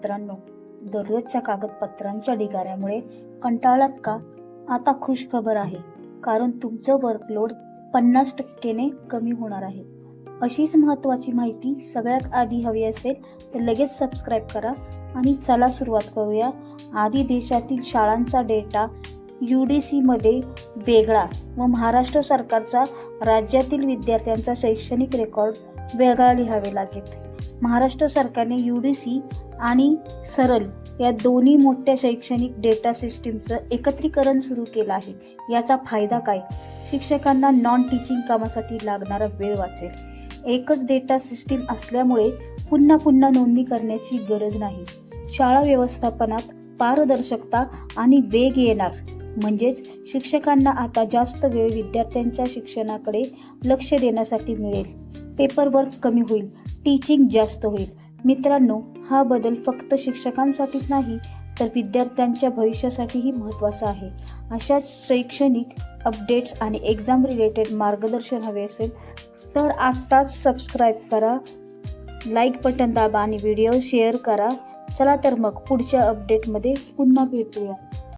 मित्रांनो, दररोजच्या कागदपत्रांच्या ढिगाऱ्यामुळे कंटाळलात का? आता खुश खबर आहे, कारण तुमचं वर्कलोड 50% कमी होणार आहे. अशीच महत्त्वाची माहिती सगळ्यात आधी हवी असेल तर लगेच सबस्क्राईब करा आणि चला सुरुवात करूया. आधी देशातील शाळांचा डेटा UDC मध्ये वेगळा व महाराष्ट्र सरकारचा राज्यातील विद्यार्थ्यांचा शैक्षणिक रेकॉर्ड वेगळा लिहावे लागेल. महाराष्ट्र सरकारने UDC आणि सरल या दोन्ही मोठ्या शैक्षणिक डेटा सिस्टीमचं एकत्रीकरण सुरू केलं आहे. याचा फायदा काय? शिक्षकांना नॉन टीचिंग कामासाठी लागणारा वेळ वाचेल. एकच डेटा सिस्टीम असल्यामुळे पुन्हा पुन्हा नोंदणी करण्याची गरज नाही. शाळा व्यवस्थापनात पारदर्शकता आणि वेग येणार. म्हणजेच शिक्षकांना आता जास्त वेळ विद्यार्थ्यांच्या शिक्षणाकडे लक्ष देण्यासाठी मिळेल. पेपरवर्क कमी होईल, टीचिंग जास्त होईल. मित्रांनो, हा बदल फक्त शिक्षकांसाठीच नाही तर विद्यार्थ्यांच्या भविष्यासाठीही महत्त्वाचा आहे. अशाच शैक्षणिक अपडेट्स आणि एक्झाम रिलेटेड मार्गदर्शन हवे असेल तर आत्ताच सबस्क्राईब करा, लाईक बटन दाबा आणि व्हिडिओ शेअर करा. चला तर मग पुढच्या अपडेटमध्ये पुन्हा भेटूया.